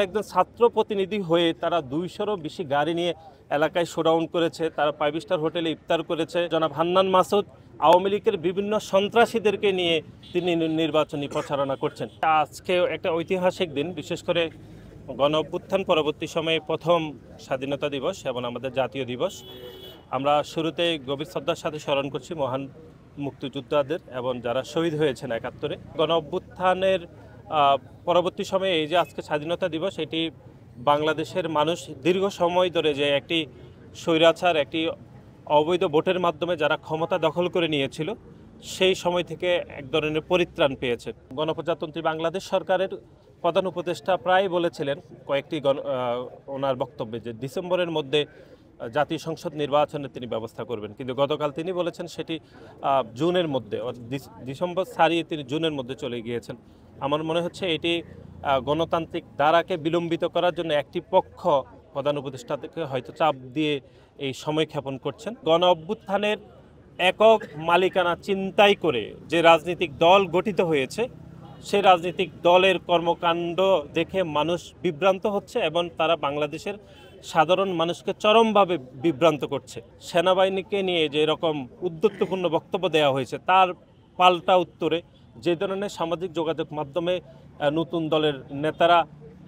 একজন ছাত্র প্রতিনিধি হয়ে তারা ২০০-রও বেশি গাড়ি নিয়ে এলাকায় শোডাউন করেছে। তারা 5 স্টার হোটেলে ইফতার করেছে। জনাব হান্নান মাসুদ আওয়ামী লীগের বিভিন্ন সন্ত্রাসীদেরকে নিয়ে তিনি নির্বাচনী প্রচারণা করছেন। আজকে একটা ঐতিহাসিক দিন, বিশেষ করে গণঅভ্যুত্থান পরবর্তী সময়ে প্রথম স্বাধীনতা দিবস এবং আমাদের জাতীয় দিবস। আমরা শুরুতে গভীর শ্রদ্ধার সাথে স্মরণ করছি মহান মুক্তিযোদ্ধাদের এবং যারা শহীদ হয়েছেন ৭১-এ। গণঅভ্যুত্থানের পরবর্তী সময়ে এই যে আজকে স্বাধীনতা দিবস, এটি বাংলাদেশের মানুষ দীর্ঘ সময় ধরে যে একটি স্বৈরাচার, একটি অবৈধ ভোটের মাধ্যমে যারা ক্ষমতা দখল করে নিয়েছিল, সেই সময় থেকে এক ধরনের পরিত্রাণ পেয়েছে। গণপ্রজাতন্ত্রী বাংলাদেশ সরকারের প্রধান উপদেষ্টা প্রায় বলেছিলেন কয়েকটি ওনার বক্তব্যে যে ডিসেম্বরের মধ্যে জাতীয় সংসদ নির্বাচনের তিনি ব্যবস্থা করবেন, কিন্তু গতকাল তিনি বলেছেন সেটি জুনের মধ্যে, ডিসেম্বর ছাড়িয়ে তিনি জুনের মধ্যে চলে গিয়েছেন। আমার মনে হচ্ছে এটি গণতান্ত্রিক ধারাকে বিলম্বিত করার জন্য একটি পক্ষ প্রধান উপদেষ্টা থেকে হয়তো চাপ দিয়ে এই সময় ক্ষেপণ করছেন। গণ অভ্যুত্থানের একক মালিকানা চিন্তাই করে যে রাজনৈতিক দল গঠিত হয়েছে, সেই রাজনৈতিক দলের কর্মকাণ্ড দেখে মানুষ বিভ্রান্ত হচ্ছে এবং তারা বাংলাদেশের সাধারণ মানুষকে চরমভাবে বিভ্রান্ত করছে। সেনাবাহিনীকে নিয়ে যে এরকম উদ্ধত্যপূর্ণ বক্তব্য দেওয়া হয়েছে, তার পাল্টা উত্তরে যে ধরনের সামাজিক যোগাযোগ মাধ্যমে নতুন দলের নেতারা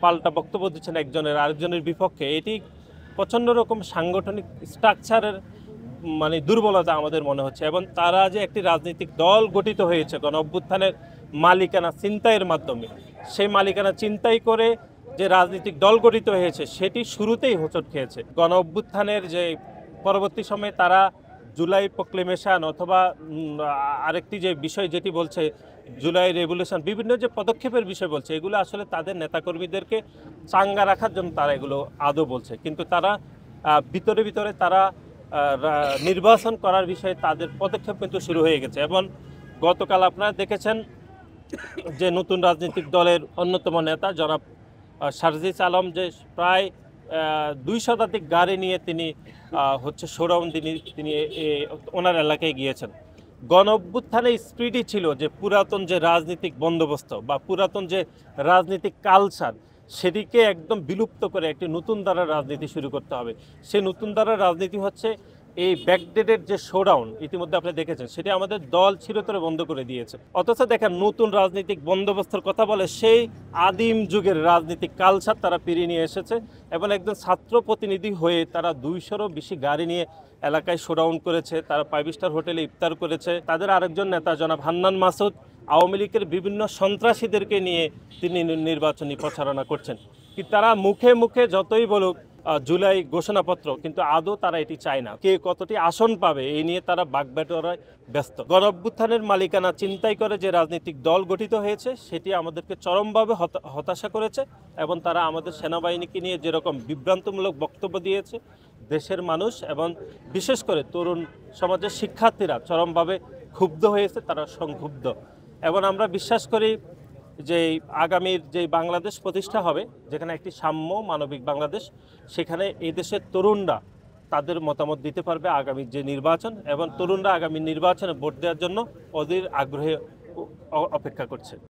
পাল্টা বক্তব্য দিচ্ছেন একজনের আরেকজনের বিপক্ষে, এটি প্রচণ্ড রকম সাংগঠনিক স্ট্রাকচারের দুর্বলতা আমাদের মনে হচ্ছে। এবং তারা যে একটি রাজনৈতিক দল গঠিত হয়েছে গণ অভ্যুত্থানের মালিকানা চিন্তায়ের মাধ্যমে, সেই মালিকানা চিন্তাই করে যে রাজনৈতিক দল গঠিত হয়েছে সেটি শুরুতেই হোঁচট খেয়েছে। গণ অভ্যুত্থানের যে পরবর্তী সময়ে তারা জুলাই প্রক্লেমেশন অথবা আরেকটি যে বিষয় যেটি বলছে জুলাই রেভলিউশন, বিভিন্ন যে পদক্ষেপের বিষয় বলছে, এগুলো আসলে তাদের নেতাকর্মীদেরকে চাঙ্গা রাখার জন্য তারা এগুলো আদৌ বলছে, কিন্তু তারা ভিতরে ভিতরে তারা নির্বাচন করার বিষয়ে তাদের পদক্ষেপ কিন্তু শুরু হয়ে গেছে। এবং গতকাল আপনারা দেখেছেন যে নতুন রাজনৈতিক দলের অন্যতম নেতা জনাব সারজিস আলম যে প্রায় ২ শতাধিক গাড়ি নিয়ে তিনি শোডাউন তিনি ওনার এলাকায় গিয়েছেন। গণ অভ্যুত্থানে স্পিরিটই ছিল যে পুরাতন যে রাজনৈতিক বন্দোবস্ত বা পুরাতন যে রাজনৈতিক কালচার, সেটিকে একদম বিলুপ্ত করে একটি নতুন ধারার রাজনীতি শুরু করতে হবে। সেই নতুন ধারার রাজনীতি হচ্ছে এই ব্যাকডেটের যে শোডাউন, ইতিমধ্যে আপনি দেখেছেন, সেটি আমাদের দল চিরতরে বন্ধ করে দিয়েছে। অথচ দেখেন নতুন রাজনৈতিক বন্দোবস্তের কথা বলে সেই আদিম যুগের রাজনৈতিক কালচার তারা ফিরিয়ে নিয়ে এসেছে এবং একজন ছাত্র প্রতিনিধি হয়ে তারা ২০০-রও বেশি গাড়ি নিয়ে এলাকায় শোডাউন করেছে। তারা 5 স্টার হোটেলে ইফতার করেছে। তাদের আরেকজন নেতা জনাব হান্নান মাসুদ আওয়ামী লীগের বিভিন্ন সন্ত্রাসীদেরকে নিয়ে তিনি নির্বাচনী প্রচারণা করছেন। কি তারা মুখে মুখে যতই বলুক জুলাই ঘোষণাপত্র, কিন্তু আদৌ তারা এটি চায় না। কে কতটি আসন পাবে এই নিয়ে তারা বাগবাটোয়ারায় ব্যস্ত। গণ অভ্যুত্থানের মালিকানা চিন্তাই করে যে রাজনৈতিক দল গঠিত হয়েছে, সেটি আমাদেরকে চরমভাবে হতাশা করেছে এবং তারা আমাদের সেনাবাহিনীকে নিয়ে যেরকম বিভ্রান্তমূলক বক্তব্য দিয়েছে, দেশের মানুষ এবং বিশেষ করে তরুণ সমাজের শিক্ষার্থীরা চরমভাবে ক্ষুব্ধ হয়েছে, তারা সংক্ষুব্ধ। এবং আমরা বিশ্বাস করি যে আগামীর যে বাংলাদেশ প্রতিষ্ঠা হবে, যেখানে একটি সাম্য মানবিক বাংলাদেশ, সেখানে এই দেশের তরুণরা তাদের মতামত দিতে পারবে আগামীর যে নির্বাচন, এবং তরুণরা আগামী নির্বাচনে ভোট দেওয়ার জন্য অধীর আগ্রহে অপেক্ষা করছে।